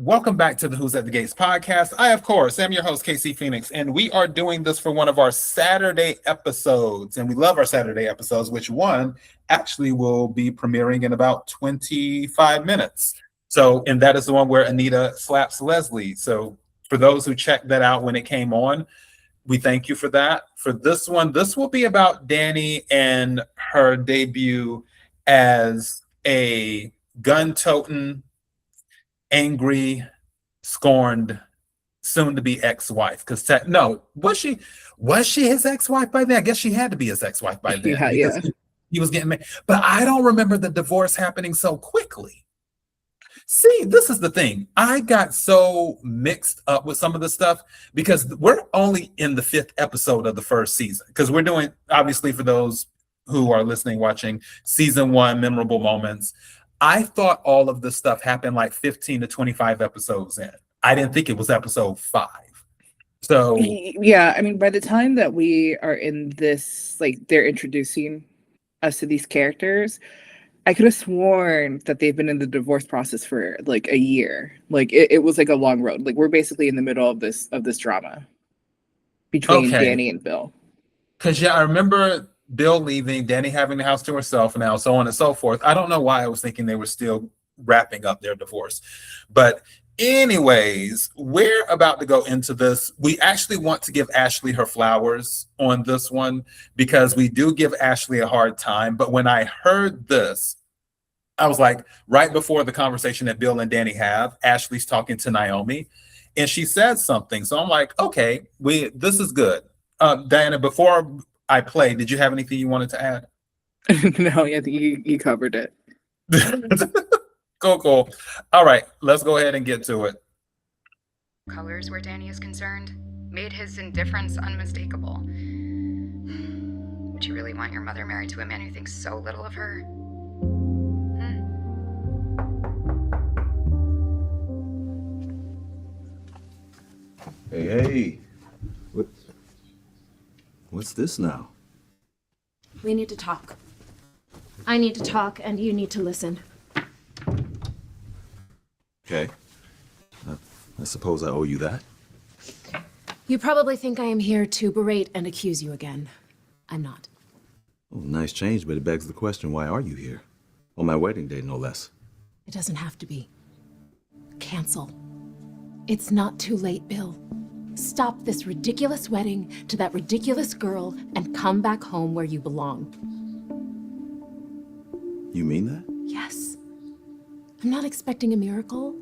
Welcome back to the Who's at the Gates podcast. I, of course, am your host, Casey Phoenix, and we are doing this for one of our Saturday episodes. And we love our Saturday episodes, which one actually will be premiering in about 25 minutes. So, and that is the one where Anita slaps Leslie. So, for those who checked that out when it came on, we thank you for that. For this one, this will be about Dani and her debut as a gun-toting, angry, scorned, soon-to-be ex-wife. Because no, was she his ex-wife by then? I guess she had to be his ex-wife by then. Yeah. He was getting married. But I don't remember the divorce happening so quickly. See, this is the thing. I got so mixed up with some of the stuff because we're only in the 5th episode of the first season. Because we're doing, obviously, for those who are listening, watching, season 1, memorable moments. I thought all of this stuff happened like 15 to 25 episodes in. I didn't think it was episode 5. So yeah, I mean, by the time that we are in this, like, they're introducing us to these characters, I could have sworn that they've been in the divorce process for like a year. Like it was like a long road. Like we're basically in the middle of this drama between Dani and Bill. Because I remember Bill leaving, Dani having the house to herself now, so on and so forth. I don't know why I was thinking they were still wrapping up their divorce. But anyways, we're about to go into this. We actually want to give Ashley her flowers on this one because we do give Ashley a hard time. But when I heard this, I was like, right before the conversation that Bill and Dani have, Ashley's talking to Naomi and she said something. So I'm like, okay, this is good. Diana, before I play, did you have anything you wanted to add? No, I think you covered it. Cool. All right, let's go ahead and get to it. Colors where Dani is concerned made his indifference unmistakable. Would you really want your mother married to a man who thinks so little of her? Hey. What's this now? We need to talk. I need to talk, and you need to listen. Okay. I suppose I owe you that. You probably think I am here to berate and accuse you again. I'm not. Oh, nice change, but it begs the question, why are you here? On my wedding day, no less. It doesn't have to be. Cancel. It's not too late, Bill. Stop this ridiculous wedding to that ridiculous girl and come back home where you belong. You mean that? Yes. I'm not expecting a miracle.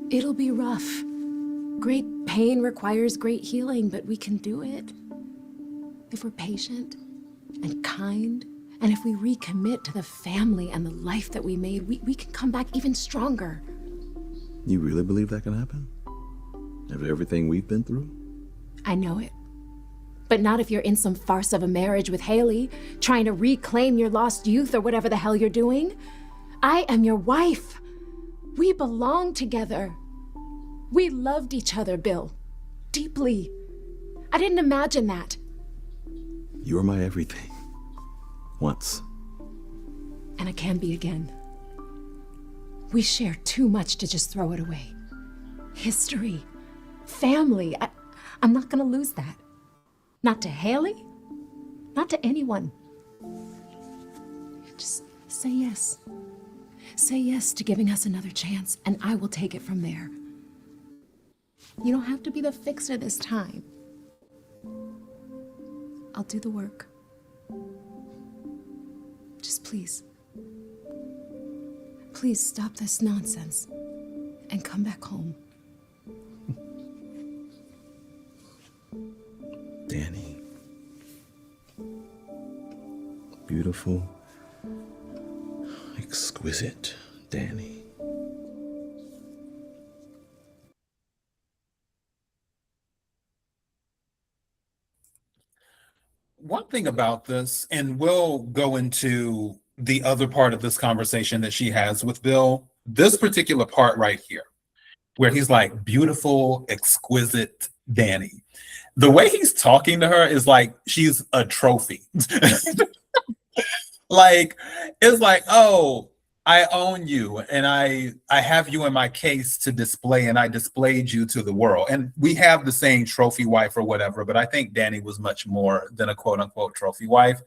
It'll be rough. Great pain requires great healing, but we can do it. If we're patient and kind, and if we recommit to the family and the life that we made, we can come back even stronger. You really believe that can happen? After everything we've been through? I know it. But not if you're in some farce of a marriage with Hayley, trying to reclaim your lost youth or whatever the hell you're doing. I am your wife. We belong together. We loved each other, Bill. Deeply. I didn't imagine that. You were my everything. Once. And I can be again. We share too much to just throw it away. History. Family. I'm not gonna lose that. Not to Hayley. Not to anyone. Just say yes. Say yes to giving us another chance, and I will take it from there. You don't have to be the fixer this time. I'll do the work. Just please. Please stop this nonsense and come back home. Dani. Beautiful, exquisite Dani. One thing about this, and we'll go into the other part of this conversation that she has with Bill, this particular part right here, where he's like, beautiful, exquisite Dani. The way he's talking to her is like she's a trophy. Like, it's like, oh, I own you, and I have you in my case to display, and I displayed you to the world. And we have the saying trophy wife or whatever, but I think Dani was much more than a quote unquote trophy wife.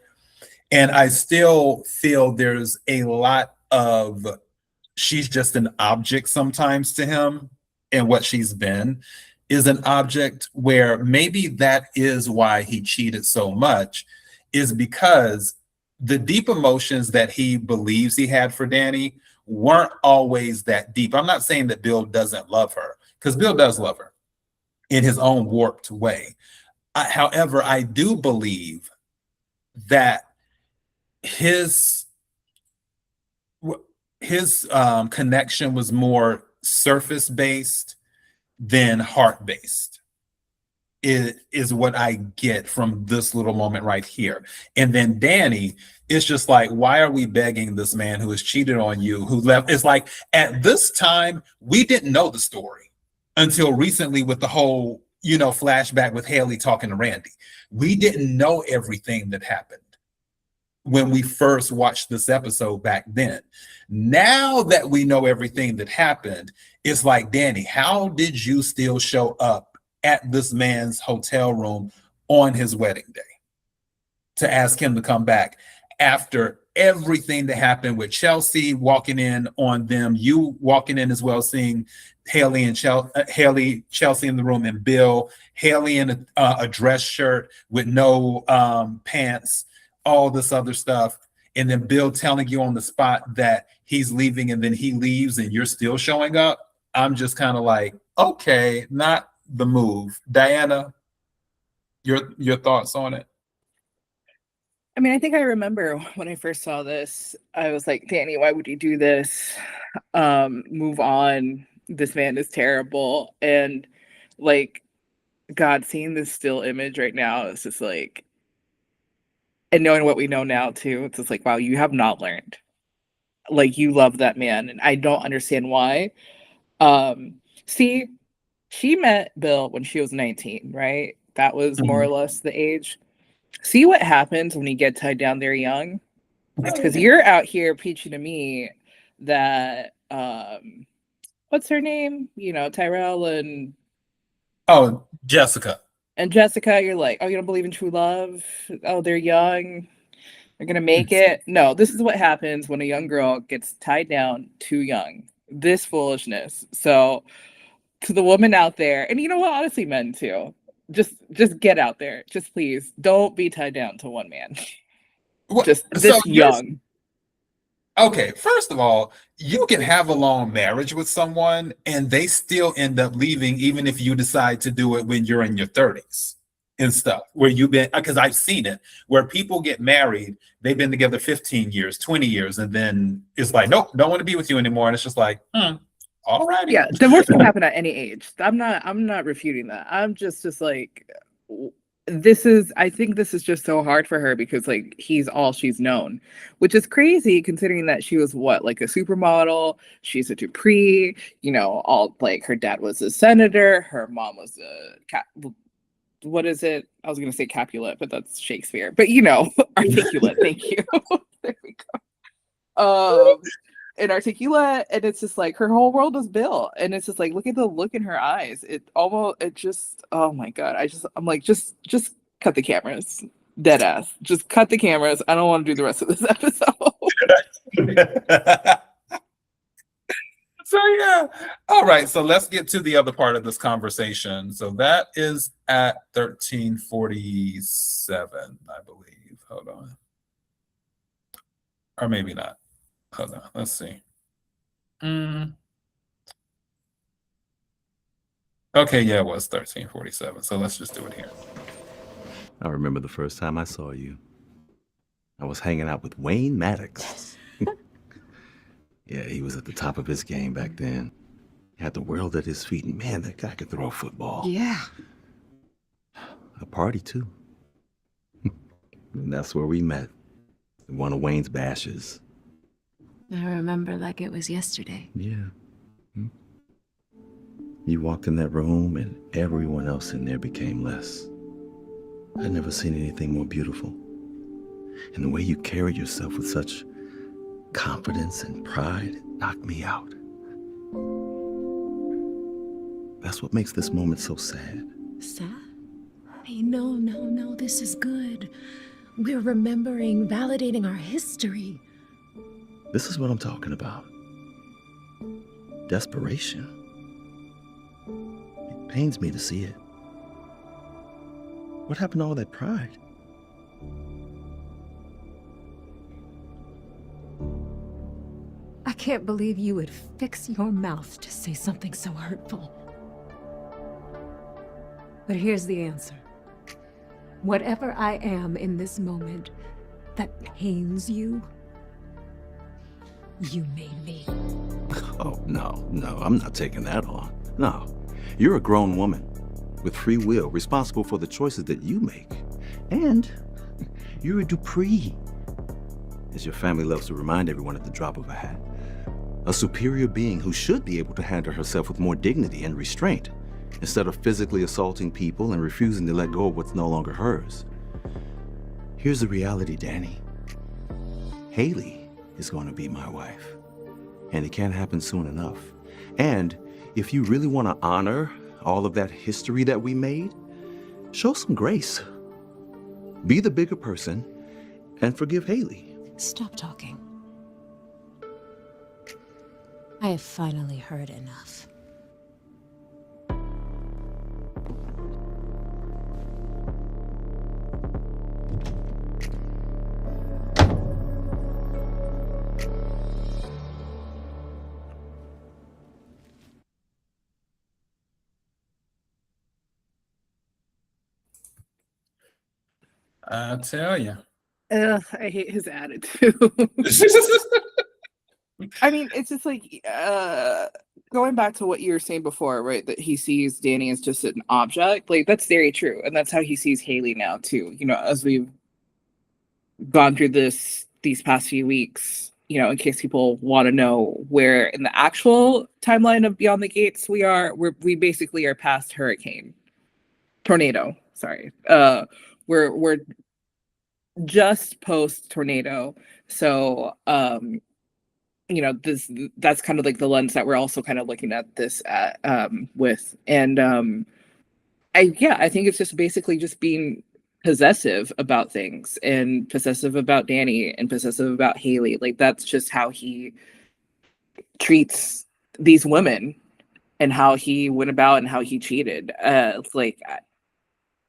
And I still feel there's a lot of she's just an object sometimes to him, and what she's been is an object, where maybe that is why he cheated so much, is because the deep emotions that he believes he had for Dani weren't always that deep. I'm not saying that Bill doesn't love her, because Bill does love her in his own warped way. However, I do believe that his connection was more surface based than heart based. It is what I get from this little moment right here. And then Dani is just like, why are we begging this man who has cheated on you, who left? It's like, at this time, we didn't know the story until recently with the whole, flashback with Hayley talking to Randy. We didn't know everything that happened when we first watched this episode back then. Now that we know everything that happened, it's like, Dani, how did you still show up at this man's hotel room on his wedding day to ask him to come back after everything that happened with Chelsea walking in on them, you walking in as well, seeing Hayley, Chelsea in the room, and Bill, Hayley in a dress shirt with no pants, all this other stuff, and then Bill telling you on the spot that he's leaving, and then he leaves and you're still showing up. I'm just kind of like, okay, not the move. Diana, your thoughts on it? I mean, I think I remember when I first saw this, I was like, Dani, why would you do this? Move on. This man is terrible. And like, God, seeing this still image right now, it's just like, and knowing what we know now too, it's just like, wow, you have not learned. Like, you love that man, and I don't understand why. See, she met Bill when she was 19, right? That was more or less the age. See what happens when you get tied down there young? Because you're out here preaching to me that what's her name? Tyrell and Jessica. And Jessica, you're like, oh, you don't believe in true love? Oh, they're young. They're gonna make it. No, this is what happens when a young girl gets tied down too young. This foolishness. So to the woman out there, and you know what, honestly, men too, just get out there. Just please don't be tied down to one man. Just this young. Okay, first of all, you can have a long marriage with someone and they still end up leaving, even if you decide to do it when you're in your 30s and stuff, where you've been, because I've seen it, where people get married, they've been together 15 years, 20 years, and then it's like, nope, don't want to be with you anymore. And it's just like, all righty. Yeah, divorce can happen at any age. I'm not refuting that. I'm just like, I think this is just so hard for her because like he's all she's known, which is crazy considering that she was like a supermodel. She's a Dupree, all like her dad was a senator, her mom was a what is it? I was gonna say Capulet, but that's Shakespeare. But articulate. Thank you. There we go. And articulate, and it's just like her whole world is built, and it's just like, look at the look in her eyes. Oh my God, I'm like, just cut the cameras, dead ass, just cut the cameras. I don't want to do the rest of this episode. So yeah, all right, so let's get to the other part of this conversation. So that is at 13:47, I believe. Hold on, or maybe not. Hold on, let's see. Okay, yeah, it was 13:47. So let's just do it here. I remember the first time I saw you. I was hanging out with Wayne Maddox. Yeah, he was at the top of his game back then. He had the world at his feet, and man, that guy could throw a football. Yeah. A party too. And that's where we met. At one of Wayne's bashes. I remember like it was yesterday. Yeah. You walked in that room and everyone else in there became less. I'd never seen anything more beautiful. And the way you carried yourself with such confidence and pride knocked me out. That's what makes this moment so sad. Sad? Hey, no, this is good. We're remembering, validating our history. This is what I'm talking about. Desperation. It pains me to see it. What happened to all that pride? I can't believe you would fix your mouth to say something so hurtful. But here's the answer. Whatever I am in this moment that pains you, you made me. Oh, no, I'm not taking that on. No, you're a grown woman with free will, responsible for the choices that you make. And you're a Dupree, as your family loves to remind everyone at the drop of a hat. A superior being who should be able to handle herself with more dignity and restraint, instead of physically assaulting people and refusing to let go of what's no longer hers. Here's the reality, Dani. Hayley is going to be my wife, and it can't happen soon enough. And if you really want to honor all of that history that we made, show some grace. Be the bigger person and forgive Hayley. Stop talking. I have finally heard enough. I tell you. I hate his attitude. I mean, it's just like going back to what you were saying before, right? That he sees Dani as just an object. Like, that's very true. And that's how he sees Hayley now, too. You know, as we've gone through these past few weeks, you know, in case people want to know where in the actual timeline of Beyond the Gates we basically are past tornado. Sorry. We're just post tornado. So, you know, that's kind of like the lens that we're also kind of looking at this with. And I think it's just basically just being possessive about things, and possessive about Dani, and possessive about Hayley. Like, that's just how he treats these women, and how he went about, and how he cheated. Like,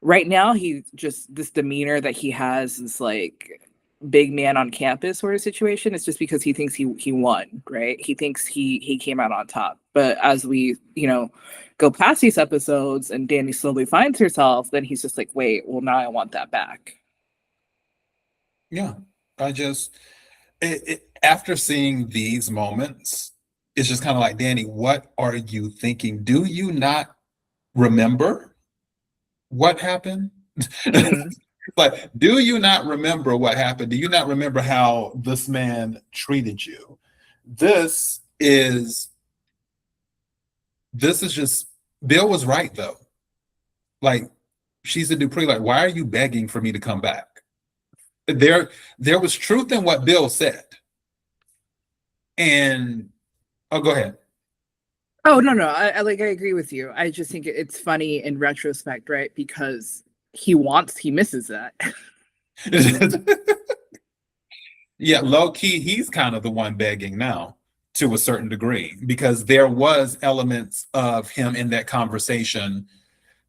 right now, he just, this demeanor that he has is like big man on campus sort of situation. It's just because he thinks he won, right? He thinks he came out on top. But as we, you know, go past these episodes and Dani slowly finds herself, then he's just like, wait, well, now I want that back. Yeah, I just after seeing these moments, it's just kind of like, Dani, what are you thinking? Do you not remember what happened? Like, do you not remember what happened? Do you not remember how this man treated you? This is just, Bill was right though. Like, she's a Dupree. Like, why are you begging for me to come back? There was truth in what Bill said. And go ahead. Oh, no. I agree with you. I just think it's funny in retrospect, right? Because he misses that. Yeah, low key, he's kind of the one begging now to a certain degree, because there was elements of him in that conversation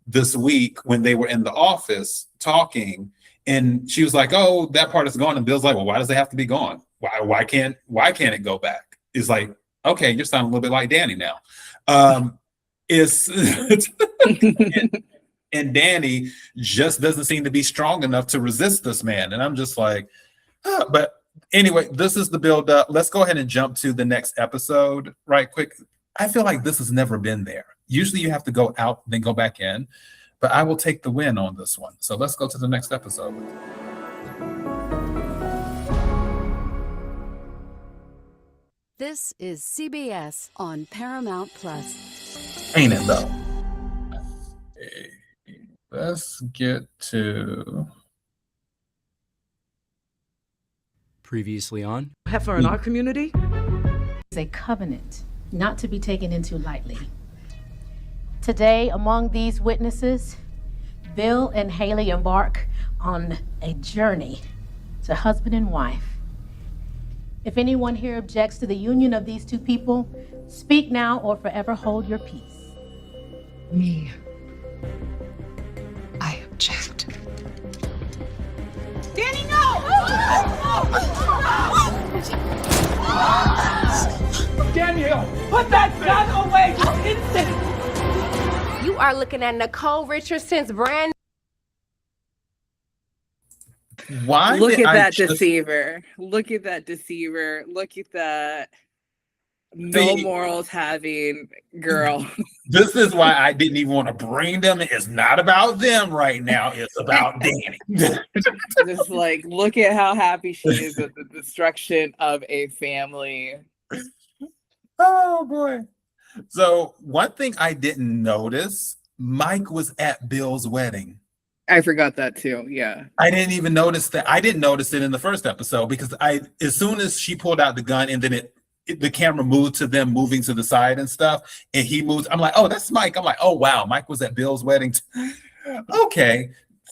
this week when they were in the office talking, and she was like, "Oh, that part is gone," and Bill's like, "Well, why does it have to be gone? Why can't it go back?" It's like, okay, you're sounding a little bit like Dani now. It's and Dani just doesn't seem to be strong enough to resist this man, and I'm just like, but anyway, this is the build up. Let's go ahead and jump to the next episode right quick. I feel like this has never been there. Usually you have to go out, then go back in, but I will take the win on this one. So let's go to the next episode. This is CBS on Paramount Plus. Ain't it though? Okay. Let's get to Previously on. Heifer in our community? It's a covenant not to be taken into lightly. Today, among these witnesses, Bill and Hayley embark on a journey to husband and wife. If anyone here objects to the union of these two people, speak now or forever hold your peace. Me. I object. Dani, no! Daniel, put that gun away for instant! You are looking at Nicole Richardson's brand. Why Look did at I that just- deceiver. Look at that deceiver. Look at that no See- morals having girl. This is why I didn't even want to bring them. It's not about them right now. It's about Dani. Just like, look at how happy she is at the destruction of a family. Oh boy. So one thing I didn't notice, Mike was at Bill's wedding. I forgot that too. Yeah. I didn't even notice that. I didn't notice it in the first episode because as soon as she pulled out the gun and then the camera moved to them moving to the side and stuff, and he moves, I'm like, oh, that's Mike. I'm like, oh wow, Mike was at Bill's wedding. Okay.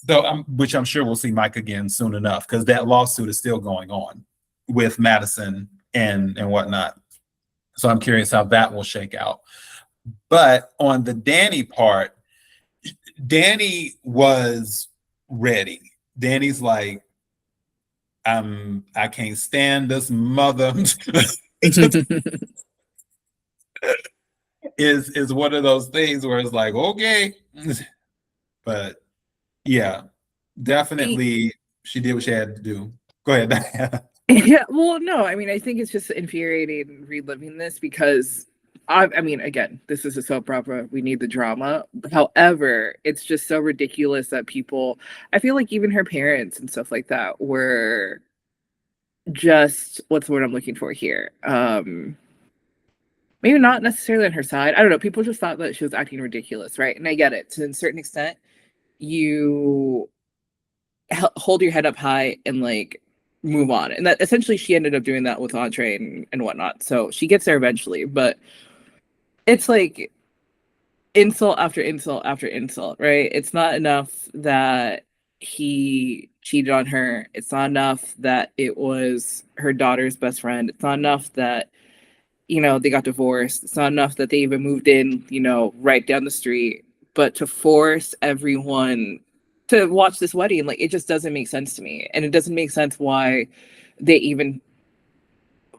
So which I'm sure we'll see Mike again soon enough because that lawsuit is still going on with Madison and whatnot. So I'm curious how that will shake out. But on the Dani part, Dani was ready. Dani's like, I can't stand this mother. is one of those things where it's like, okay. But yeah, definitely she did what she had to do. Go ahead, Diana. Yeah, well, no, I mean, I think it's just infuriating reliving this because I mean, again, this is a soap opera. We need the drama. However, it's just so ridiculous that people, I feel like even her parents and stuff like that were just, what's the word I'm looking for here? Maybe not necessarily on her side. I don't know. People just thought that she was acting ridiculous, right? And I get it. To a certain extent, you hold your head up high and like move on. And that essentially she ended up doing that with Andre and whatnot. So she gets there eventually, but it's like insult after insult after insult, right? It's not enough that he cheated on her. It's not enough that it was her daughter's best friend. It's not enough that, you know, they got divorced. It's not enough that they even moved in, you know, right down the street. But to force everyone to watch this wedding, like, it just doesn't make sense to me. And it doesn't make sense why they even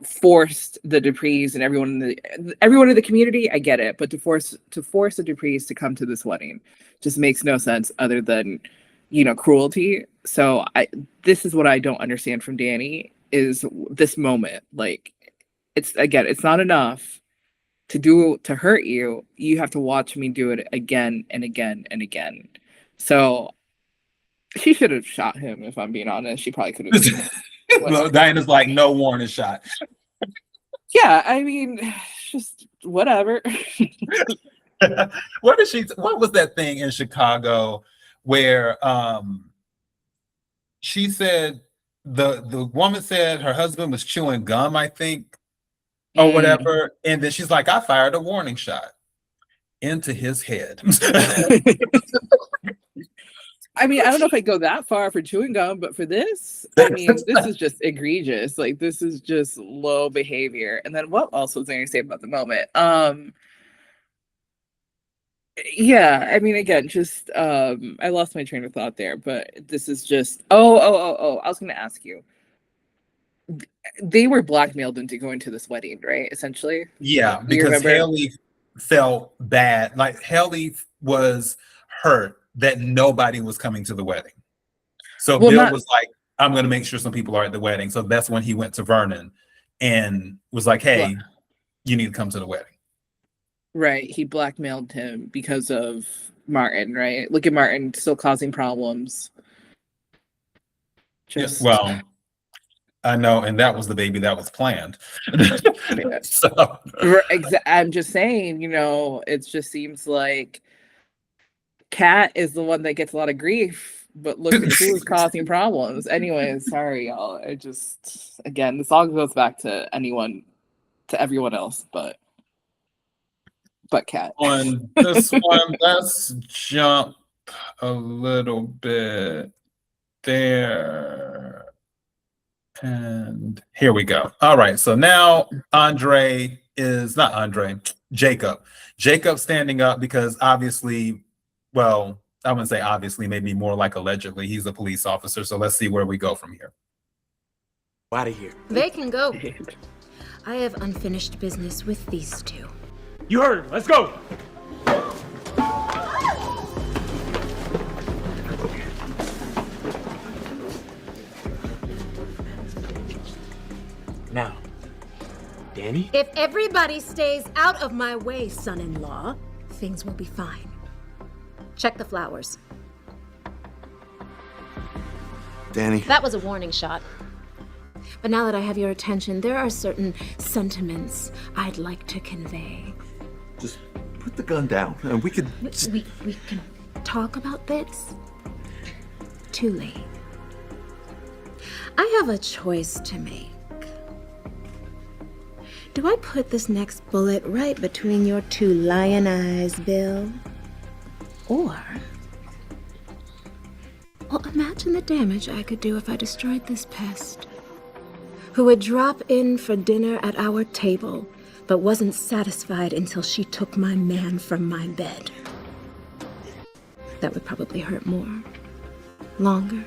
forced the Duprees and everyone in the community. I get it, but to force the Duprees to come to this wedding just makes no sense other than, you know, cruelty. So this is what I don't understand from Dani is this moment. Like, it's not enough to hurt you. You have to watch me do it again and again and again. So she should have shot him, if I'm being honest. She probably could have. Well, Diana's like, no warning shot. Yeah, I mean, just whatever. What was that thing in Chicago where she said the woman said her husband was chewing gum, I think, or whatever, and then she's like, I fired a warning shot into his head. I mean, I don't know if I go that far for chewing gum, but for this, I mean, this is just egregious. Like, this is just low behavior. And then what else was I going to say about the moment? Yeah, I mean, again, just I lost my train of thought there, but this is just I was going to ask you. They were blackmailed into going to this wedding, right? Essentially. Yeah, because Hayley felt bad. Like, Hayley was hurt that nobody was coming to the wedding. So Bill was like, I'm going to make sure some people are at the wedding. So that's when he went to Vernon and was like, hey, you need to come to the wedding. Right. He blackmailed him because of Martin, right? Look at Martin still causing problems. Just... Yeah, well, I know. And that was the baby that was planned. So I'm just saying, you know, it just seems like Kat is the one that gets a lot of grief but look at who is causing problems. Anyway, sorry, y'all. I just, again, this all goes back to everyone else, but Kat. On this one, let's jump a little bit there. And here we go. All right. So now Jacob. Jacob standing up because obviously, well, I wouldn't say obviously, maybe more like allegedly, he's a police officer. So let's see where we go from here. Out of here. They can go. I have unfinished business with these two. You heard him. Let's go. Now, Dani? If everybody stays out of my way, son-in-law, things will be fine. Check the flowers. Dani. That was a warning shot. But now that I have your attention, there are certain sentiments I'd like to convey. Just put the gun down and we could... We can talk about this. Too late. I have a choice to make. Do I put this next bullet right between your two lion eyes, Bill? Or... well, imagine the damage I could do if I destroyed this pest, who would drop in for dinner at our table, but wasn't satisfied until she took my man from my bed. That would probably hurt more. Longer.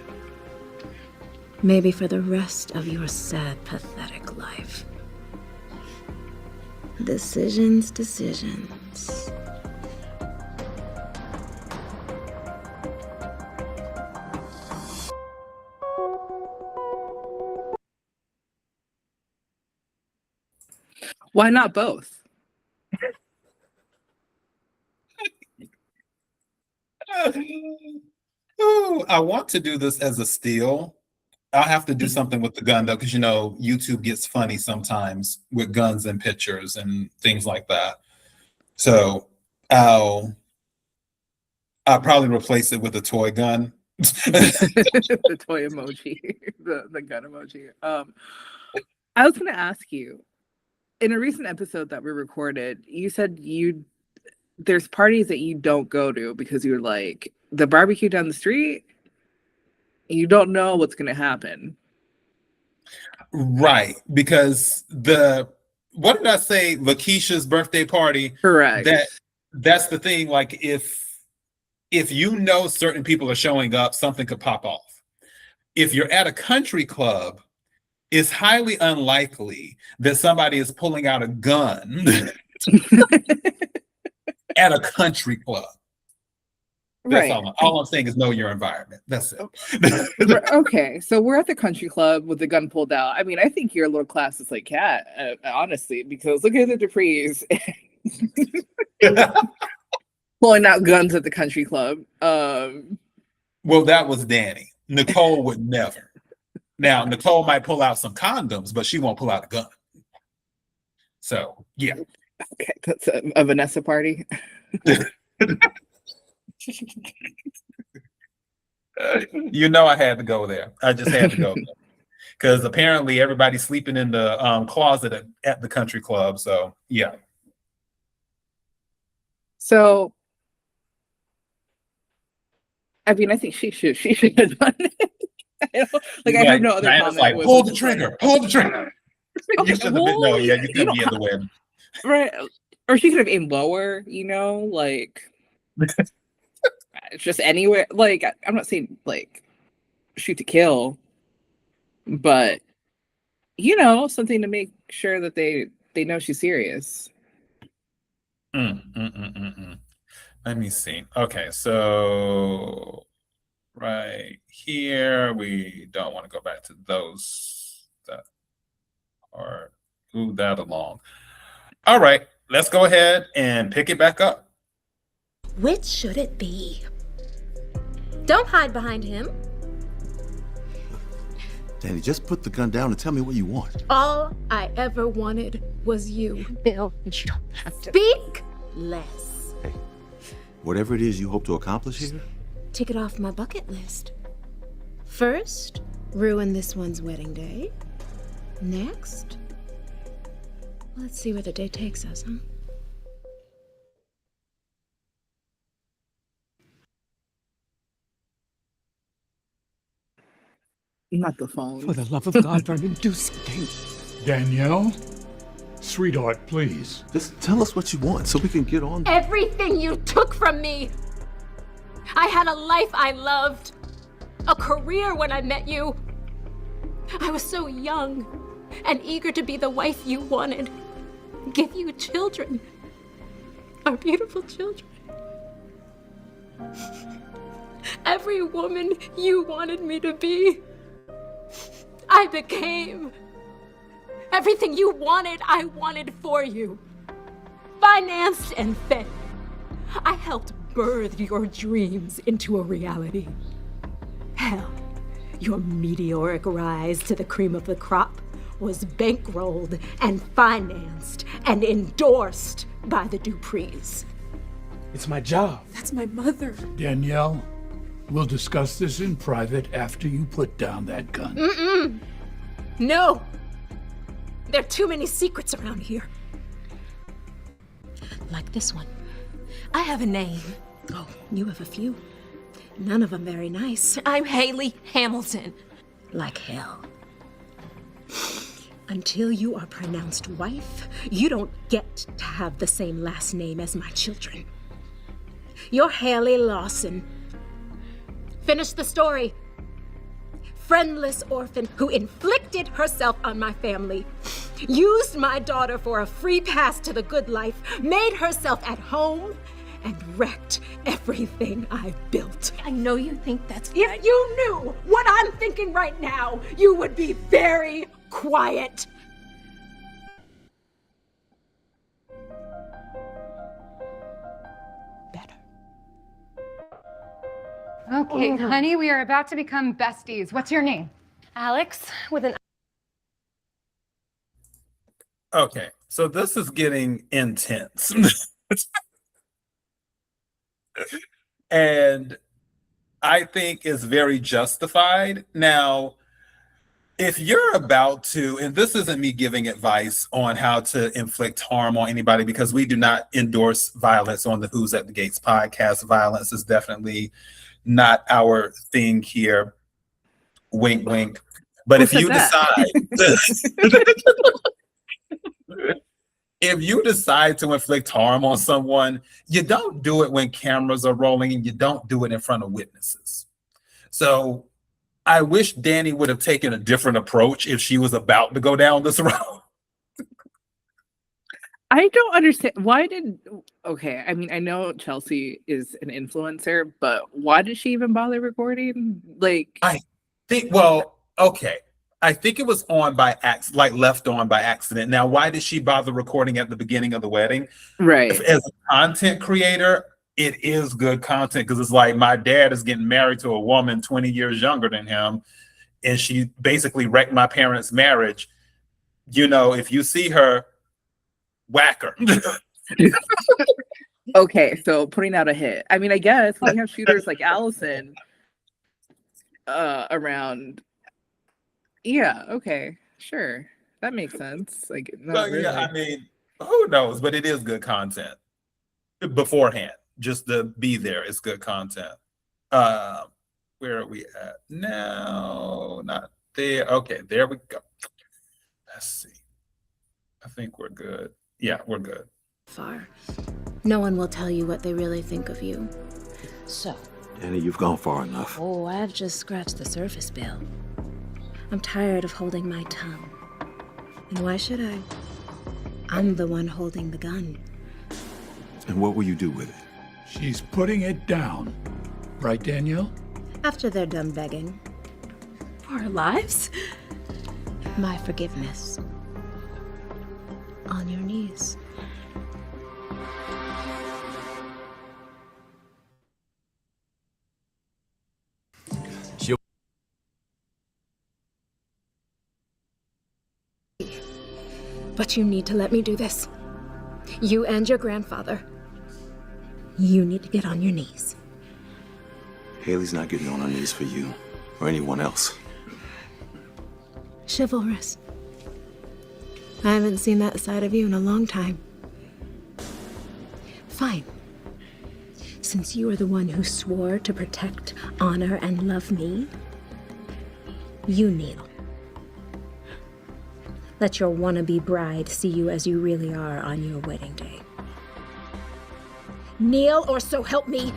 Maybe for the rest of your sad, pathetic life. Decisions. Why not both? Oh, I want to do this as a steal. I'll have to do something with the gun though, because YouTube gets funny sometimes with guns and pictures and things like that. So I'll probably replace it with a toy gun. The toy emoji, the gun emoji. I was going to ask you, in a recent episode that we recorded, you said there's parties that you don't go to because you're like, the barbecue down the street, you don't know what's going to happen. Right, because what did I say? Lakeisha's birthday party. Correct. That's the thing. Like if certain people are showing up, something could pop off. If you're at a country club, it's highly unlikely that somebody is pulling out a gun at a country club. That's right. All I'm saying is know your environment. That's it. Okay, so we're at the country club with the gun pulled out. I mean, I think your little class is like Kat, honestly, because look at the Duprees pulling out guns at the country club. Well, that was Dani. Nicole would never. Now, Nicole might pull out some condoms, but she won't pull out a gun. So, yeah. Okay, that's a Vanessa party. I had to go there. I just had to go there. Because apparently everybody's sleeping in the closet at the country club. So, yeah. So, I mean, I think she should have done it. I heard no other comment. Like, hold the trigger. You should have been, no, yeah, you couldn't be in the way. Right. Or she could have aimed lower, like just anywhere. Like, I'm not saying like shoot to kill, but something to make sure that they know she's serious. Let me see. Okay, so right here, we don't want to go back to those that are move that along. All right, let's go ahead and pick it back up. Which should it be? Don't hide behind him. Dani, just put the gun down and tell me what you want. All I ever wanted was you. Bill, you don't have to. Speak less. Hey, whatever it is you hope to accomplish here, Tick it off my bucket list. First, ruin this one's wedding day. Next, let's see where the day takes us, huh? Not the phone. For the love of God, Vernon, do something. Danielle? Sweetheart, please. Just tell us what you want so we can get on. Everything you took from me. I had a life I loved, a career when I met you. I was so young and eager to be the wife you wanted, give you children, our beautiful children. Every woman you wanted me to be, I became. Everything you wanted, I wanted for you. Financed and fed. I helped birth your dreams into a reality. Hell, your meteoric rise to the cream of the crop was bankrolled and financed and endorsed by the Duprees. It's my job. That's my mother. Danielle, we'll discuss this in private after you put down that gun. No! There are too many secrets around here. Like this one. I have a name. Oh, you have a few. None of them very nice. I'm Hayley Hamilton. Like hell. Until you are pronounced wife, you don't get to have the same last name as my children. You're Haley Lawson. Finish the story. Friendless orphan who inflicted herself on my family, used my daughter for a free pass to the good life, made herself at home, and wrecked everything I built. I know you think that's... If you knew what I'm thinking right now, you would be very quiet. Okay, honey, we are about to become besties. What's your name? Alex with an Okay, so this is getting intense. And I think it's very justified. Now, if you're about to, and this isn't me giving advice on how to inflict harm on anybody, because we do not endorse violence on the Who's at the Gates podcast. Violence is definitely not our thing here. Wink, wink. But if you decide, if you decide to inflict harm on someone, you don't do it when cameras are rolling, and you don't do it in front of witnesses. So I wish Dani would have taken a different approach if she was about to go down this road. I don't understand okay, I mean, I know Chelsea is an influencer, but why did she even bother recording? I think, well, okay. I think it was on by left on by accident. Now, why did she bother recording at the beginning of the wedding? Right. As a content creator, it is good content, because it's like, my dad is getting married to a woman 20 years younger than him, and she basically wrecked my parents' marriage. You know, if you see her, whack her. Okay, so putting out a hit. I mean, I guess we have shooters like Allison around. Yeah, okay, sure. That makes sense. Like, not really. Yeah, I mean, who knows? But it is good content beforehand. Just to be there is good content. Where are we at now? Not there. Okay, there we go. Let's see. I think we're good. Yeah, we're good. Far. No one will tell you what they really think of you. So. Dani, you've gone far enough. Oh, I've just scratched the surface, Bill. I'm tired of holding my tongue. And why should I? I'm the one holding the gun. And what will you do with it? She's putting it down. Right, Danielle? After they're done begging. For our lives? My forgiveness. On your knees. But you need to let me do this. You and your grandfather. You need to get on your knees. Haley's not getting on her knees for you. or anyone else. Chivalrous. I haven't seen that side of you in a long time. Fine. Since you are the one who swore to protect, honor, and love me, you kneel. Let your wannabe bride see you as you really are on your wedding day. Kneel, or so help me.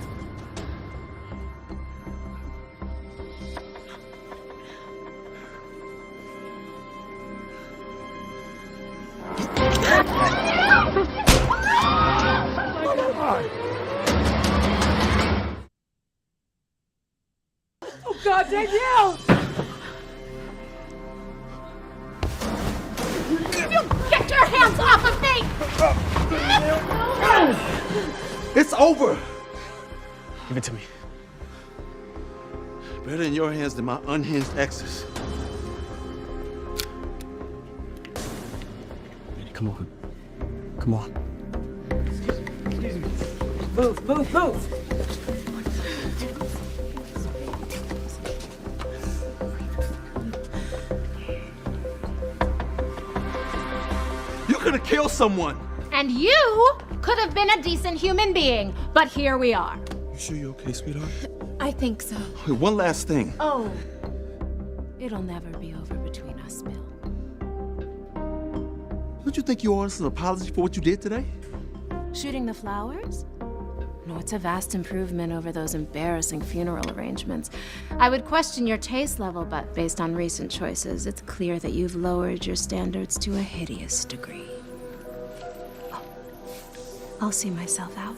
Oh God, Danielle! Get your hands off of me! It's over! Give it to me. Better in your hands than my unhinged exes. Come on. Come on. Excuse me. Move. You could have killed someone! And you could have been a decent human being, but here we are. You sure you're okay, sweetheart? I think so. Wait, one last thing. Oh. It'll never be over between us, Bill. Don't you think you owe us an apology for what you did today? Shooting the flowers? No, it's a vast improvement over those embarrassing funeral arrangements. I would question your taste level, but based on recent choices, it's clear that you've lowered your standards to a hideous degree. Oh, I'll see myself out.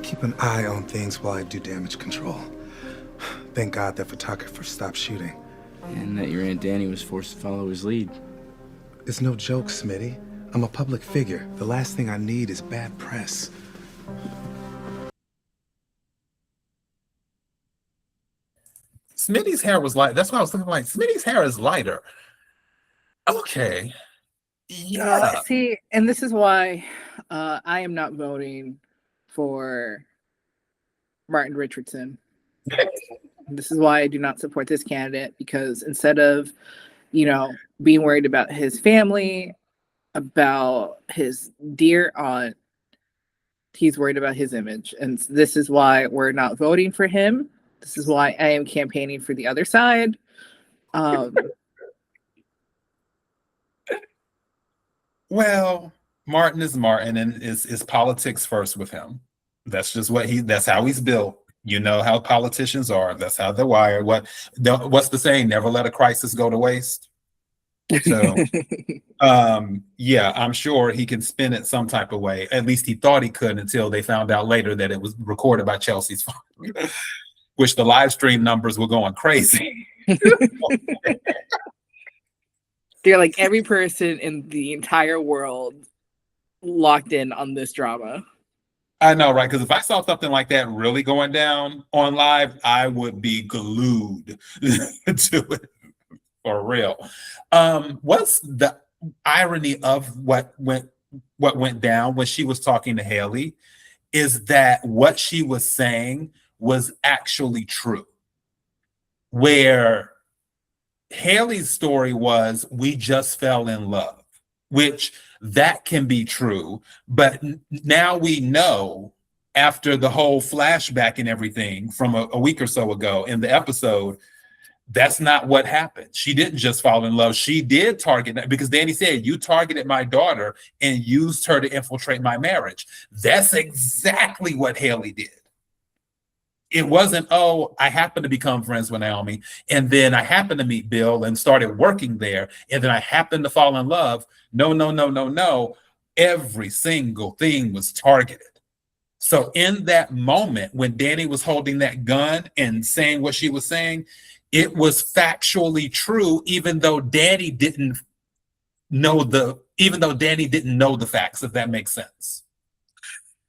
Keep an eye on things while I do damage control. Thank God that photographer stopped shooting. And that your Aunt Dani was forced to follow his lead. It's no joke, Smitty. I'm a public figure. The last thing I need is bad press. Smitty's hair was light. That's why I was looking like Smitty's hair is lighter. Okay. Yeah. See, and this is why I am not voting for Martin Richardson. This is why I do not support this candidate, because instead of, being worried about his family, about his dear aunt, he's worried about his image. And this is why we're not voting for him. This is why I am campaigning for the other side. Well, Martin is Martin, and is politics first with him. That's just that's how he's built. You know how politicians are. That's how they're wired. What's the saying? Never let a crisis go to waste. So, yeah, I'm sure he can spin it some type of way. At least he thought he could until they found out later that it was recorded by Chelsea's phone, which the live stream numbers were going crazy. They're like every person in the entire world locked in on this drama. I know, right? Because if I saw something like that really going down on live, I would be glued to it for real. What's the irony of what went down when she was talking to Hayley is that what she was saying was actually true. Where Hayley's story was, we just fell in love, which that can be true. But now we know, after the whole flashback and everything from a week or so ago in the episode, that's not what happened. She didn't just fall in love. She did target that, because Dani said, you targeted my daughter and used her to infiltrate my marriage. That's exactly what Hayley did. It wasn't, oh, I happened to become friends with Naomi, and then I happened to meet Bill and started working there, and then I happened to fall in love. No. Every single thing was targeted. So in that moment, when Dani was holding that gun and saying what she was saying, it was factually true, even though Dani didn't know the facts, if that makes sense.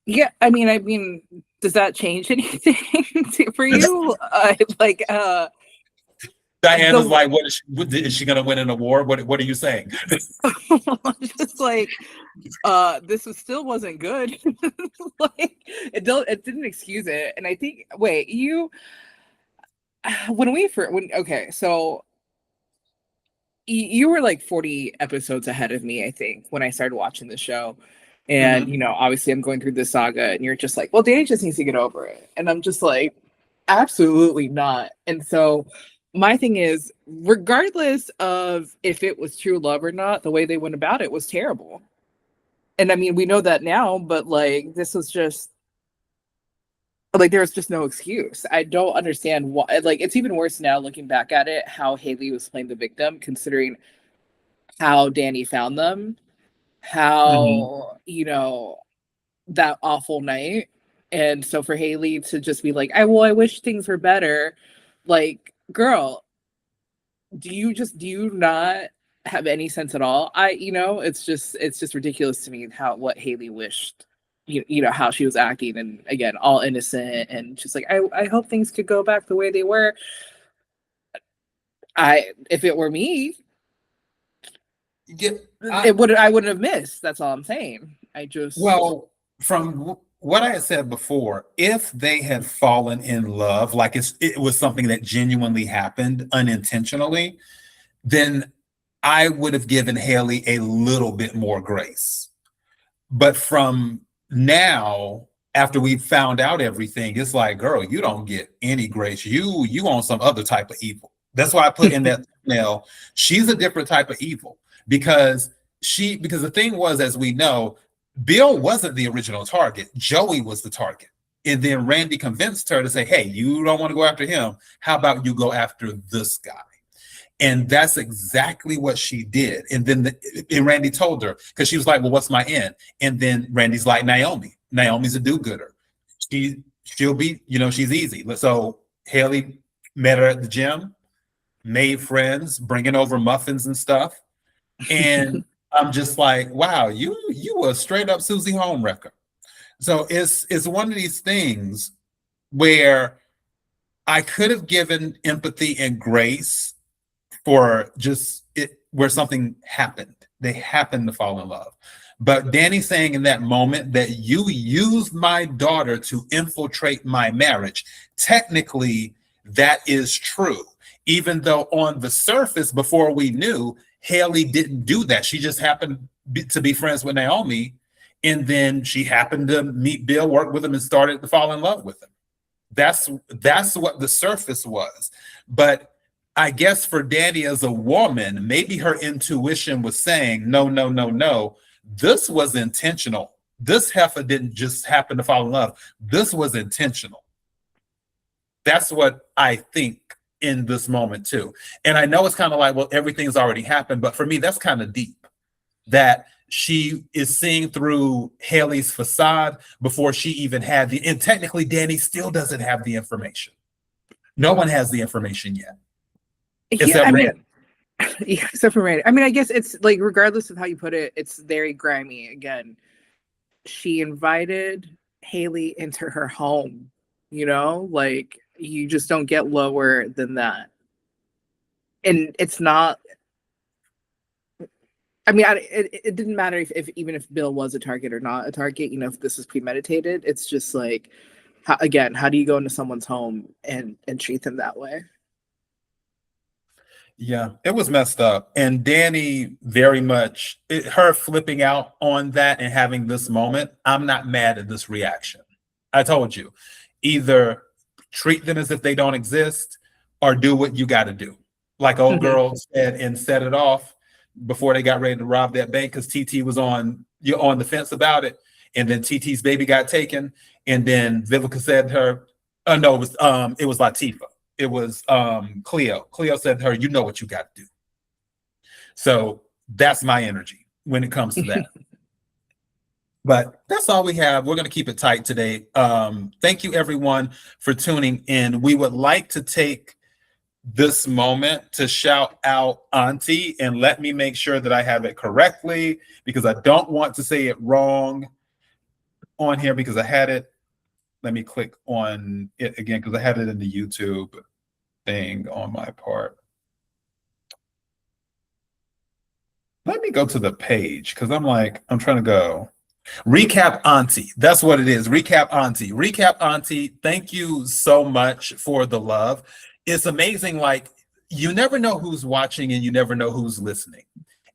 Yeah, I mean, does that change anything for you? Diana's like, is she gonna win an award? What are you saying? Just like, this wasn't good. Like, it didn't excuse it. And I think, wait, okay, so you were like 40 episodes ahead of me, I think, when I started watching the show. And, obviously I'm going through this saga and you're just like, well, Dani just needs to get over it. And I'm just like, absolutely not. And so my thing is, regardless of if it was true love or not, the way they went about it was terrible. And I mean, we know that now, but like, this was just like, there's just no excuse. I don't understand why. Like, it's even worse now looking back at it, how Hayley was playing the victim, considering how Dani found them, how, that awful night. And so for Hayley to just be like, I wish things were better. Like, girl, do you not have any sense at all? It's just ridiculous to me what Hayley wished, how she was acting, and again, all innocent and just like, I hope things could go back the way they were. If it were me, I wouldn't have missed. That's all I'm saying. Well, from what I had said before, if they had fallen in love, like it was something that genuinely happened unintentionally, then I would have given Hayley a little bit more grace. But from now, after we found out everything, it's like, girl, you don't get any grace. You on some other type of evil. That's why I put in that thumbnail, she's a different type of evil, because the thing was, as we know, Bill wasn't the original target. Joey was the target. And then Randy convinced her to say, hey, you don't want to go after him. How about you go after this guy? And that's exactly what she did. And then Randy told her, because she was like, well, what's my end? And then Randy's like, Naomi. Naomi's a do-gooder. She'll be, she's easy. So Hayley met her at the gym, made friends, bringing over muffins and stuff. And I'm just like, wow, you were straight up Susie Homewrecker. So it's one of these things where I could have given empathy and grace for just where something happened. They happened to fall in love. But Dani saying in that moment that you used my daughter to infiltrate my marriage, technically that is true. Even though on the surface, before we knew, Hayley didn't do that. She just happened to be friends with Naomi. And then she happened to meet Bill, work with him, and started to fall in love with him. That's what the surface was. But I guess for Dani as a woman, maybe her intuition was saying, no. This was intentional. This heifer didn't just happen to fall in love. This was intentional. That's what I think in this moment too. And I know it's kind of like, well, everything's already happened, but for me, that's kind of deep. That she is seeing through Hayley's facade before she even had and technically Dani still doesn't have the information. No one has the information yet. Except for Randy. I mean, I guess it's like, regardless of how you put it, it's very grimy. Again, she invited Hayley into her home, like, you just don't get lower than that. And it's not, I mean, it didn't matter if even if Bill was a target or not a target, if this is premeditated. It's just like, how do you go into someone's home and treat them that way? Yeah, it was messed up. And Dani very much, her flipping out on that and having this moment, I'm not mad at this reaction. I told you, either treat them as if they don't exist or do what you got to do. Like old girl said and set it off before they got ready to rob that bank, because TT was on the fence about it. And then TT's baby got taken. And then Vivica said to her, no, it was Latifah. It was Cleo. Cleo said to her, you know what you got to do. So that's my energy when it comes to that. But that's all we have. We're going to keep it tight today. Thank you, everyone, for tuning in. We would like to take this moment to shout out Auntie, and let me make sure that I have it correctly, because I don't want to say it wrong on here, because I had it. Let me click on it again, because I had it in the YouTube thing on my part. Let me go to the page because I'm trying to go. Recap Auntie. That's what it is. Recap Auntie. Recap Auntie. Thank you so much for the love. It's amazing. Like, you never know who's watching and you never know who's listening.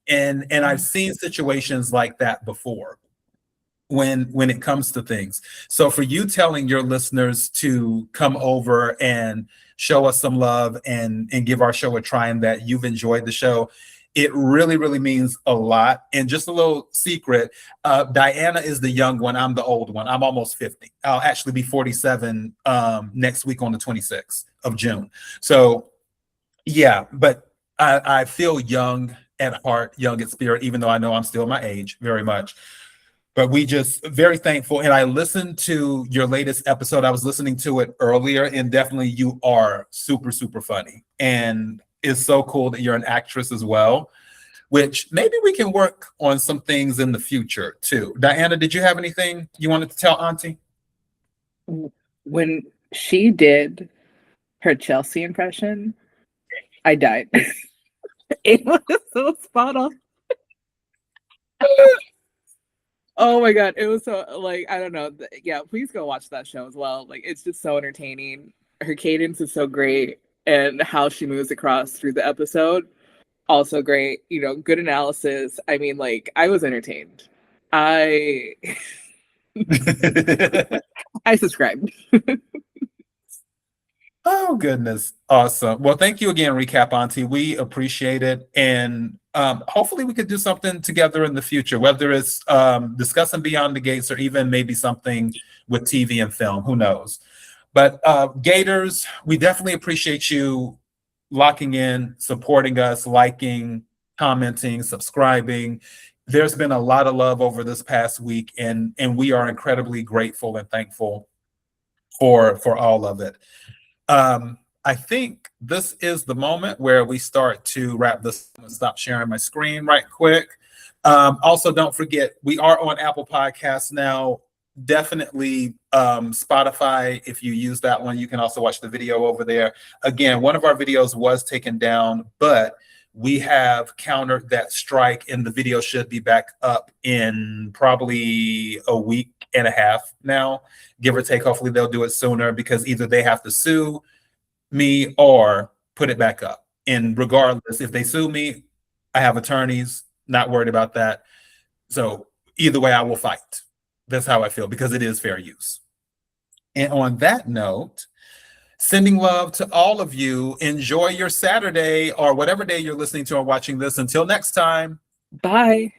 And I've seen situations like that before when it comes to things. So for you telling your listeners to come over and show us some love and give our show a try and that you've enjoyed the show, it really, really means a lot. And just a little secret, Diana is the young one. I'm the old one. I'm almost 50. I'll actually be 47 next week on the 26th of June. So yeah, but I feel young at heart, young at spirit, even though I know I'm still my age very much. But we just very thankful. And I listened to your latest episode. I was listening to it earlier, and definitely you are super, super funny. And it's so cool that you're an actress as well, which maybe we can work on some things in the future too. Diana, did you have anything you wanted to tell Auntie? When she did her Chelsea impression, I died. It was so spot on. Oh my god, it was so, like, I don't know. Yeah, please go watch that show as well. Like, it's just so entertaining. Her cadence is so great, and how she moves across through the episode, also great. You know, good analysis. I mean, like, I was entertained. I subscribed. Oh, goodness. Awesome. Well, thank you again, Recap Auntie. We appreciate it. And hopefully we could do something together in the future, whether it's discussing Beyond the Gates or even maybe something with TV and film. Who knows? But Gators, we definitely appreciate you locking in, supporting us, liking, commenting, subscribing. There's been a lot of love over this past week, and we are incredibly grateful and thankful for all of it. I think this is the moment where we start to wrap this. I'm gonna stop sharing my screen right quick. Also, don't forget, we are on Apple Podcasts now. Definitely Spotify. If you use that one, you can also watch the video over there. Again, one of our videos was taken down, but we have countered that strike, and the video should be back up in probably a week and a half now, give or take. Hopefully they'll do it sooner, because either they have to sue me or put it back up. And regardless, if they sue me, I have attorneys, not worried about that. So either way, I will fight. That's how I feel, because it is fair use. And on that note, sending love to all of you. Enjoy your Saturday or whatever day you're listening to or watching this. Until next time. Bye.